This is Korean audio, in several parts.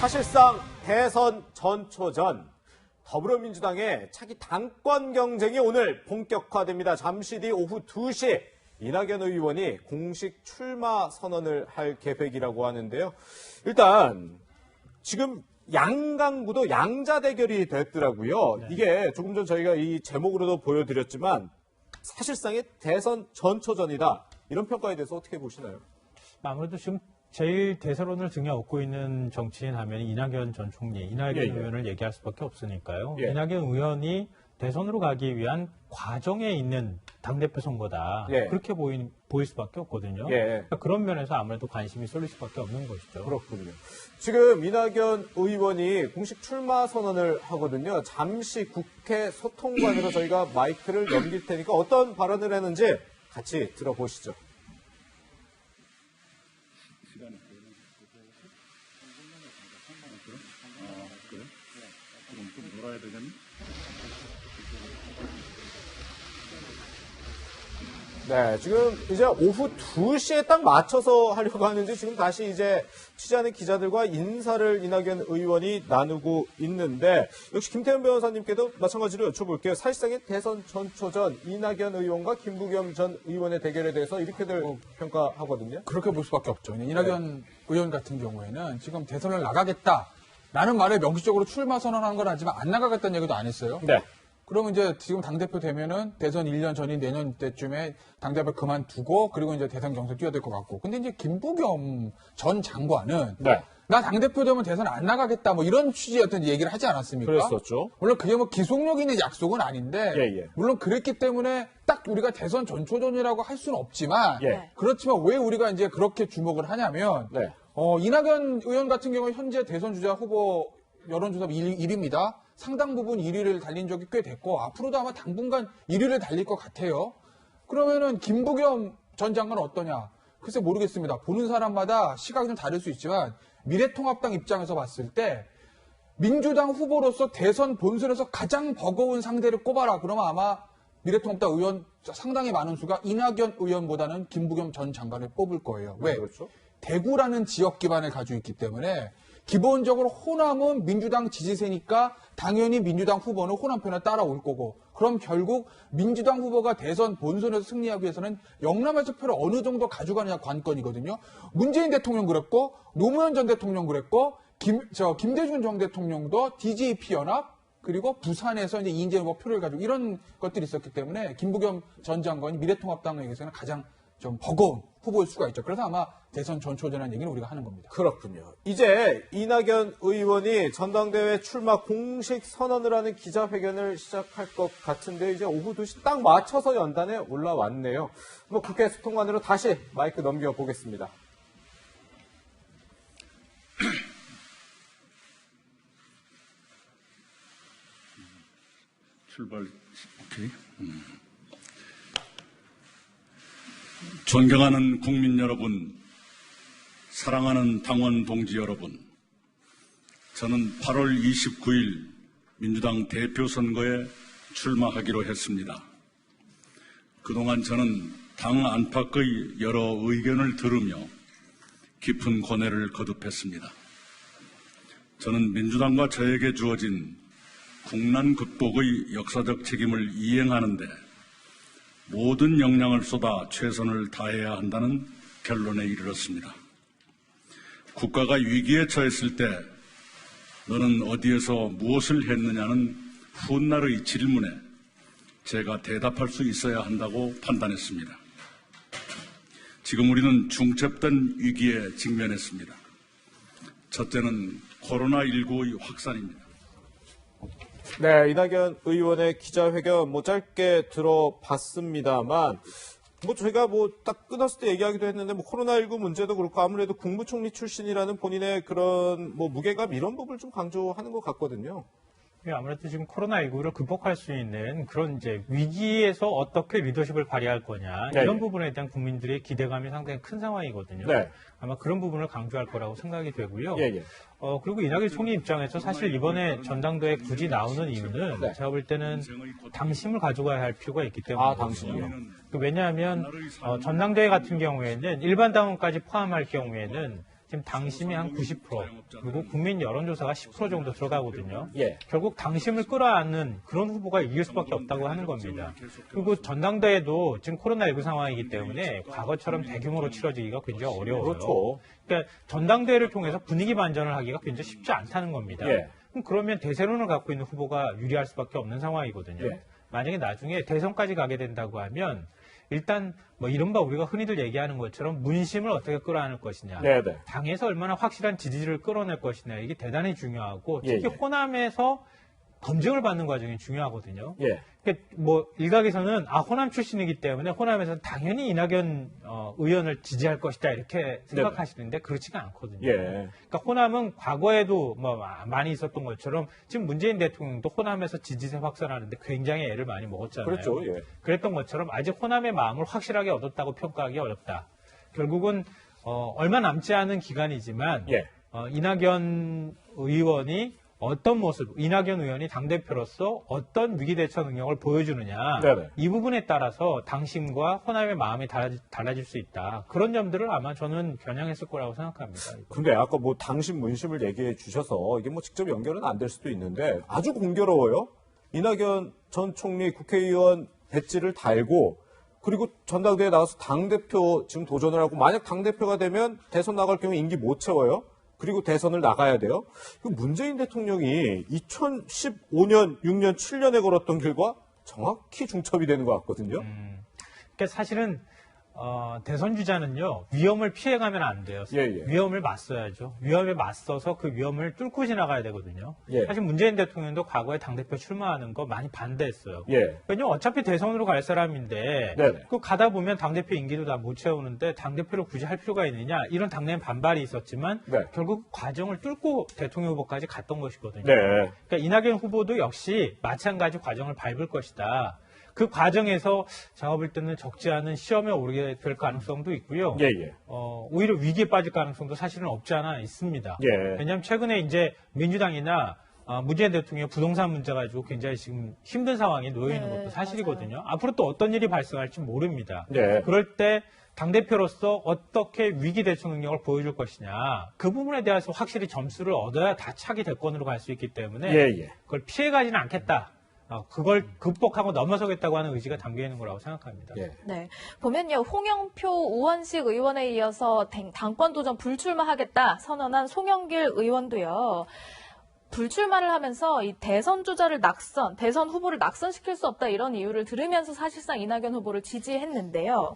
사실상 대선 전초전 더불어민주당의 차기 당권 경쟁이 오늘 본격화됩니다. 잠시 뒤 오후 2시 이낙연 의원이 공식 출마 선언을 할 계획이라고 하는데요. 일단 지금 양강구도 양자 대결이 됐더라고요. 네. 이게 조금 전 저희가 이 제목으로도 보여드렸지만 사실상의 대선 전초전이다. 이런 평가에 대해서 어떻게 보시나요? 아무래도 지금 제일 대세론을 등에 업고 있는 정치인 하면 이낙연 전 총리, 이낙연 의원을 얘기할 수밖에 없으니까요. 이낙연 의원이 대선으로 가기 위한 과정에 있는 당대표 선거다. 그렇게 보일 수밖에 없거든요. 그러니까 그런 면에서 아무래도 관심이 쏠릴 수밖에 없는 것이죠. 그렇군요. 지금 이낙연 의원이 공식 출마 선언을 하거든요. 잠시 국회 소통관으로 저희가 마이크를 넘길 테니까 어떤 발언을 했는지 같이 들어보시죠. 그래? 그럼 좀 놀아야 되겠니? 네, 지금 이제 오후 2시에 딱 맞춰서 하려고 하는지 지금 다시 이제 취재하는 기자들과 인사를 이낙연 의원이 나누고 있는데 역시 김태현 변호사님께도 마찬가지로 여쭤볼게요. 사실상의 대선 전초전 이낙연 의원과 김부겸 전 의원의 대결에 대해서 이렇게들 평가하거든요. 그렇게 볼 수밖에 없죠. 이낙연 의원 같은 경우에는 지금 대선을 나가겠다라는 말을 명시적으로 출마 선언한 건 하지만 안 나가겠다는 얘기도 안 했어요. 네. 그러면 이제 지금 당대표 되면은 대선 1년 전인 내년 때쯤에 당대표 그만두고 그리고 이제 대선 경선 뛰어들 것 같고. 근데 이제 김부겸 전 장관은 나 당대표 되면 대선 안 나가겠다 뭐 이런 취지의 어떤 얘기를 하지 않았습니까? 그랬었죠. 물론 그게 뭐 기속력 있는 약속은 아닌데 물론 그랬기 때문에 딱 우리가 대선 전초전이라고 할 수는 없지만 그렇지만 왜 우리가 이제 그렇게 주목을 하냐면 이낙연 의원 같은 경우 현재 대선 주자 후보 여론조사 1위입니다. 상당 부분 1위를 달린 적이 꽤 됐고 앞으로도 아마 당분간 1위를 달릴 것 같아요. 그러면은 김부겸 전 장관은 어떠냐? 글쎄 모르겠습니다. 보는 사람마다 시각이 좀 다를 수 있지만 미래통합당 입장에서 봤을 때 민주당 후보로서 대선 본선에서 가장 버거운 상대를 꼽아라. 그러면 아마 미래통합당 의원 상당히 많은 수가 이낙연 의원보다는 김부겸 전 장관을 뽑을 거예요. 왜? 그렇죠. 대구라는 지역 기반을 가지고 있기 때문에 기본적으로 호남은 민주당 지지세니까 당연히 민주당 후보는 호남 편에 따라올 거고 그럼 결국 민주당 후보가 대선 본선에서 승리하기 위해서는 영남에서 표를 어느 정도 가져가느냐 관건이거든요. 문재인 대통령 그랬고 노무현 전 대통령 그랬고 김대중 전 대통령도 DJP 연합 그리고 부산에서 이제 이인재 후보 표를 가지고 이런 것들이 있었기 때문에 김부겸 전 장관이 미래통합당에게서는 가장 좀 버거운 후보일 수가 있죠. 그래서 아마 대선 전초전이라는 얘기는 우리가 하는 겁니다. 그렇군요. 이제 이낙연 의원이 전당대회 출마 공식 선언을 하는 기자회견을 시작할 것 같은데 이제 오후 2시 딱 맞춰서 연단에 올라왔네요. 뭐 국회 소통관으로 다시 마이크 넘겨보겠습니다. 출발, 오케이. 존경하는 국민 여러분, 사랑하는 당원 동지 여러분, 저는 8월 29일 민주당 대표 선거에 출마하기로 했습니다. 그동안 저는 당 안팎의 여러 의견을 들으며 깊은 고뇌를 거듭했습니다. 저는 민주당과 저에게 주어진 국난 극복의 역사적 책임을 이행하는 데 모든 역량을 쏟아 최선을 다해야 한다는 결론에 이르렀습니다. 국가가 위기에 처했을 때 너는 어디에서 무엇을 했느냐는 훗날의 질문에 제가 대답할 수 있어야 한다고 판단했습니다. 지금 우리는 중첩된 위기에 직면했습니다. 첫째는 코로나19의 확산입니다. 네, 이낙연 의원의 기자회견 짧게 들어봤습니다만 저희가 딱 끊었을 때 얘기하기도 했는데 코로나19 문제도 그렇고 아무래도 국무총리 출신이라는 본인의 그런 무게감 이런 부분을 좀 강조하는 것 같거든요. 아무래도 지금 코로나19를 극복할 수 있는 그런 이제 위기에서 어떻게 리더십을 발휘할 거냐 이런 부분에 대한 국민들의 기대감이 상당히 큰 상황이거든요. 아마 그런 부분을 강조할 거라고 생각이 되고요. 그리고 이낙연 총리 입장에서 사실 이번에 전당대회에 굳이 나오는 이유는 제가 볼 때는 당심을 가져가야 할 필요가 있기 때문에. 당심이요? 왜냐하면 전당대회 같은 경우에는 일반 당원까지 포함할 경우에는 지금 당심이 한 90%, 그리고 국민 여론조사가 10% 정도 들어가거든요. 예. 결국 당심을 끌어안는 그런 후보가 이길 수밖에 없다고 하는 겁니다. 그리고 전당대회도 지금 코로나19 상황이기 때문에 과거처럼 대규모로 치러지기가 굉장히 어려워요. 그렇죠. 그러니까 전당대회를 통해서 분위기 반전을 하기가 굉장히 쉽지 않다는 겁니다. 예. 그러면 대세론을 갖고 있는 후보가 유리할 수밖에 없는 상황이거든요. 예. 만약에 나중에 대선까지 가게 된다고 하면 일단 뭐 이른바 우리가 흔히들 얘기하는 것처럼 문심을 어떻게 끌어안을 것이냐, 네네. 당에서 얼마나 확실한 지지를 끌어낼 것이냐, 이게 대단히 중요하고 특히 예. 호남에서 검증을 받는 과정이 중요하거든요. 예. 그러니까 뭐 일각에서는 호남 출신이기 때문에 호남에서는 당연히 이낙연 의원을 지지할 것이다 이렇게 생각하시는데 그렇지가 않거든요. 예. 그러니까 호남은 과거에도 뭐 많이 있었던 것처럼 지금 문재인 대통령도 호남에서 지지세 확산하는데 굉장히 애를 많이 먹었잖아요. 그렇죠. 예. 그랬던 것처럼 아직 호남의 마음을 확실하게 얻었다고 평가하기 어렵다. 결국은 얼마 남지 않은 기간이지만 예. 이낙연 의원이 어떤 모습, 이낙연 의원이 당대표로서 어떤 위기대처 능력을 보여주느냐, 네네. 이 부분에 따라서 당심과 호남의 마음이 달라질 수 있다. 그런 점들을 아마 저는 겨냥했을 거라고 생각합니다. 근데 아까 뭐 당심 문심을 얘기해 주셔서 이게 뭐 직접 연결은 안 될 수도 있는데 아주 공교로워요. 이낙연 전 총리 국회의원 배지를 달고 그리고 전당대회에 나가서 당대표 지금 도전을 하고 만약 당대표가 되면 대선 나갈 경우 임기 못 채워요. 그리고 대선을 나가야 돼요. 문재인 대통령이 2015년, 6년, 7년에 걸었던 길과 정확히 중첩이 되는 것 같거든요. 그러니까 사실은 대선 주자는요, 위험을 피해가면 안 돼요. 예. 위험을 맞서야죠. 위험에 맞서서 그 위험을 뚫고 지나가야 되거든요. 예. 사실 문재인 대통령도 과거에 당대표 출마하는 거 많이 반대했어요. 예. 왜냐면 어차피 대선으로 갈 사람인데, 네네. 그 가다 보면 당대표 임기도 다 못 채우는데 당대표를 굳이 할 필요가 있느냐, 이런 당내 반발이 있었지만, 네. 결국 과정을 뚫고 대통령 후보까지 갔던 것이거든요. 네. 그러니까 이낙연 후보도 역시 마찬가지 과정을 밟을 것이다. 그 과정에서 제가 볼 때는 적지 않은 시험에 오르게 될 가능성도 있고요. 예. 오히려 위기에 빠질 가능성도 사실은 없지 않아 있습니다. 예. 왜냐하면 최근에 이제 민주당이나 문재인 대통령 부동산 문제 가지고 굉장히 지금 힘든 상황에 놓여 있는 것도 사실이거든요. 맞아요. 앞으로 또 어떤 일이 발생할지 모릅니다. 네. 그럴 때 당대표로서 어떻게 위기 대처 능력을 보여줄 것이냐, 그 부분에 대해서 확실히 점수를 얻어야 다 차기 대권으로 갈 수 있기 때문에 예. 그걸 피해가지는 않겠다. 그걸 극복하고 넘어서겠다고 하는 의지가 담겨 있는 거라고 생각합니다. 예. 네. 보면요, 홍영표 우원식 의원에 이어서 당권 도전 불출마하겠다 선언한 송영길 의원도요, 불출마를 하면서 이 대선 주자를 대선 후보를 낙선시킬 수 없다 이런 이유를 들으면서 사실상 이낙연 후보를 지지했는데요.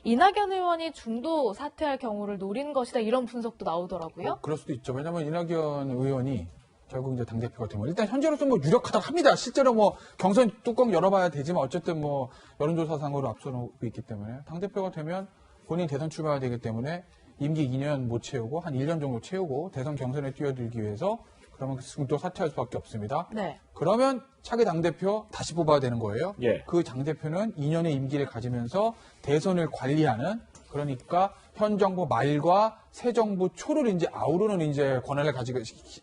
이낙연 의원이 중도 사퇴할 경우를 노린 것이다 이런 분석도 나오더라고요. 그럴 수도 있죠. 왜냐하면 이낙연 의원이 결국 이제 당대표가 되면 일단 현재로서 뭐 유력하다고 합니다. 실제로 뭐 경선 뚜껑 열어봐야 되지만 어쨌든 뭐 여론조사상으로 앞서고 있기 때문에 당대표가 되면 본인 대선 출마가 되기 때문에 임기 2년 못 채우고 한 1년 정도 채우고 대선 경선에 뛰어들기 위해서 그러면 또 사퇴할 수밖에 없습니다. 네. 그러면 차기 당대표 다시 뽑아야 되는 거예요. 예. 그 당대표는 2년의 임기를 가지면서 대선을 관리하는, 그러니까 현 정부 말과 새 정부 초를 이제 아우르는 이제 권한을 가지고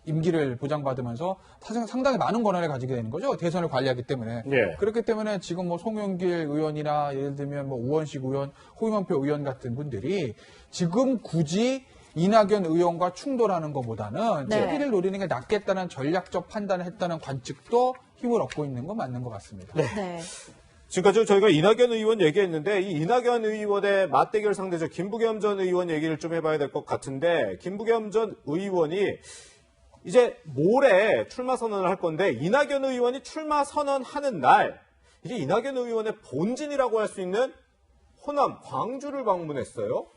임기를 보장받으면서 상당히 많은 권한을 가지게 되는 거죠. 대선을 관리하기 때문에. 예. 그렇기 때문에 지금 뭐 송영길 의원이나 예를 들면 뭐 우원식 의원, 홍영표 의원 같은 분들이 지금 굳이 이낙연 의원과 충돌하는 것보다는 네. 차기를 노리는 게 낫겠다는 전략적 판단을 했다는 관측도 힘을 얻고 있는 건 맞는 것 같습니다. 네. 지금까지 저희가 이낙연 의원 얘기했는데 이 이낙연 의원의 맞대결 상대죠. 김부겸 전 의원 얘기를 좀 해봐야 될 것 같은데 김부겸 전 의원이 이제 모레 출마 선언을 할 건데 이낙연 의원이 출마 선언하는 날 이게 이낙연 의원의 본진이라고 할 수 있는 호남 광주를 방문했어요.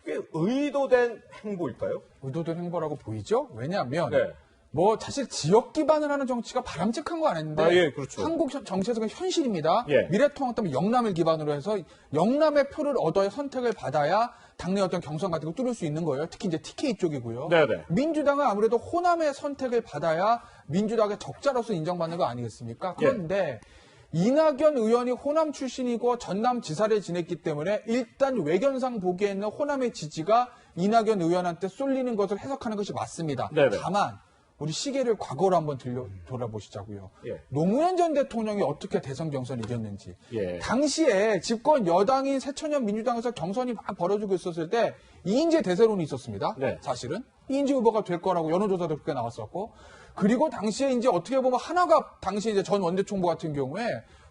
이게 의도된 행보일까요? 의도된 행보라고 보이죠? 왜냐하면 네. 뭐 사실 지역 기반을 하는 정치가 바람직한 거 아닌데 예, 그렇죠. 한국 정치에서는 현실입니다. 예. 미래통합 때문에 영남을 기반으로 해서 영남의 표를 얻어야 선택을 받아야 당내 어떤 경선 같은 거 뚫을 수 있는 거예요. 특히 이제 TK 쪽이고요. 네네. 민주당은 아무래도 호남의 선택을 받아야 민주당의 적자로서 인정받는 거 아니겠습니까? 그런데 이낙연 의원이 호남 출신이고 전남지사를 지냈기 때문에 일단 외견상 보기에는 호남의 지지가 이낙연 의원한테 쏠리는 것을 해석하는 것이 맞습니다. 네네. 다만 우리 시계를 과거로 한번 돌아보시자고요. 예. 노무현 전 대통령이 어떻게 대선 경선을 이겼는지. 예. 당시에 집권 여당인 새천년 민주당에서 경선이 막 벌어지고 있었을 때 이인재 대세론이 있었습니다. 네. 사실은 이인재 후보가 될 거라고 여론조사도 그렇게 나왔었고, 그리고 당시에 이제 어떻게 보면 하나가 당시 이제 전 원내총무 같은 경우에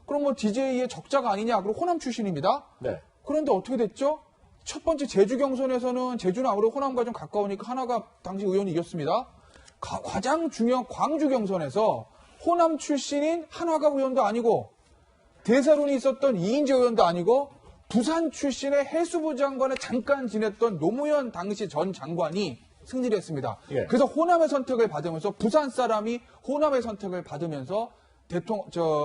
그럼 뭐 DJ의 적자가 아니냐, 그리고 호남 출신입니다. 네. 그런데 어떻게 됐죠? 첫 번째 제주 경선에서는 제주는 아무래도 호남과 좀 가까우니까 하나가 당시 의원이 이겼습니다. 가장 중요한 광주 경선에서 호남 출신인 한화가 의원도 아니고 대세론이 있었던 이인재 의원도 아니고 부산 출신의 해수부 장관을 잠깐 지냈던 노무현 당시 전 장관이 승리를 했습니다. 예. 그래서 호남의 선택을 받으면서 부산 사람이 호남의 선택을 받으면서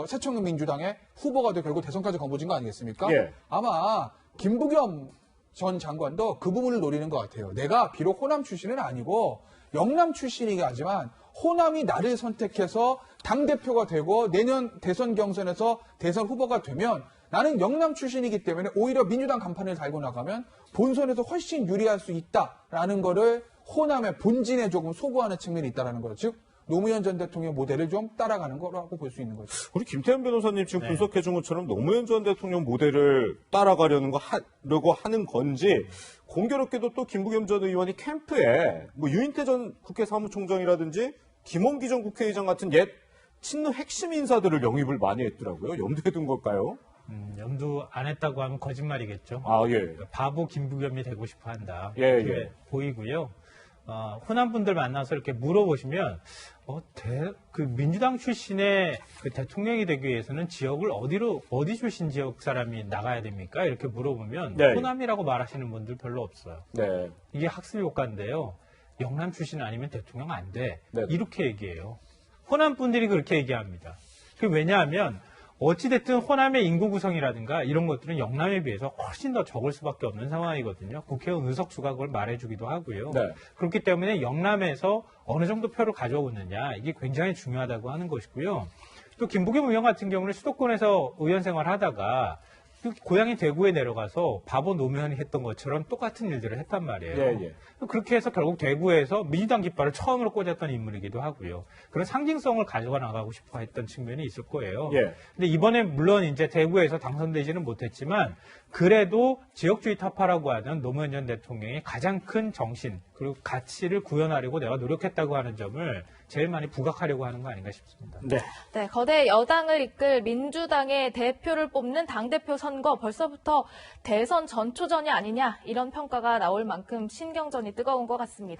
새천년 민주당의 후보가 되고 결국 대선까지 거머쥔 거 아니겠습니까? 예. 아마 김부겸 전 장관도 그 부분을 노리는 것 같아요. 내가 비록 호남 출신은 아니고 영남 출신이긴 하지만 호남이 나를 선택해서 당대표가 되고 내년 대선 경선에서 대선 후보가 되면 나는 영남 출신이기 때문에 오히려 민주당 간판을 달고 나가면 본선에서 훨씬 유리할 수 있다라는 거를 호남의 본진에 조금 소구하는 측면이 있다라는 거죠. 즉 노무현 전 대통령 모델을 좀 따라가는 거라고 볼 수 있는 거죠. 우리 김태현 변호사님 지금 분석해 준 것처럼 노무현 전 대통령 모델을 따라가려고 하는 건지, 공교롭게도 또 김부겸 전 의원이 캠프에 뭐 유인태 전 국회 사무총장이라든지 김원기 전 국회의장 같은 옛 친노 핵심 인사들을 영입을 많이 했더라고요. 염두에 둔 걸까요? 염두 안 했다고 하면 거짓말이겠죠. 아, 예. 바보 김부겸이 되고 싶어 한다. 예, 이렇게 예. 보이고요. 호남 분들 만나서 이렇게 물어보시면, 그 민주당 출신의 그 대통령이 되기 위해서는 지역을 어디 출신 지역 사람이 나가야 됩니까? 이렇게 물어보면, 네. 호남이라고 말하시는 분들 별로 없어요. 네. 이게 학습 효과인데요. 영남 출신 아니면 대통령 안 돼. 네. 이렇게 얘기해요. 호남 분들이 그렇게 얘기합니다. 왜냐하면 어찌됐든 호남의 인구 구성이라든가 이런 것들은 영남에 비해서 훨씬 더 적을 수밖에 없는 상황이거든요. 국회의원 의석수가 그걸 말해주기도 하고요. 네. 그렇기 때문에 영남에서 어느 정도 표를 가져오느냐, 이게 굉장히 중요하다고 하는 것이고요. 또 김부겸 의원 같은 경우는 수도권에서 의원 생활을 하다가 고향이 대구에 내려가서 바보 노무현이 했던 것처럼 똑같은 일들을 했단 말이에요. 예, 예. 그렇게 해서 결국 대구에서 민주당 깃발을 처음으로 꽂았던 인물이기도 하고요. 그런 상징성을 가져가 나가고 싶어 했던 측면이 있을 거예요. 예. 근데 이번에 물론 이제 대구에서 당선되지는 못했지만 그래도 지역주의 타파라고 하는 노무현 전 대통령의 가장 큰 정신 그리고 가치를 구현하려고 내가 노력했다고 하는 점을 제일 많이 부각하려고 하는 거 아닌가 싶습니다. 네. 네, 거대 여당을 이끌 민주당의 대표를 뽑는 당대표 선거 벌써부터 대선 전초전이 아니냐 이런 평가가 나올 만큼 신경전이 뜨거운 것 같습니다.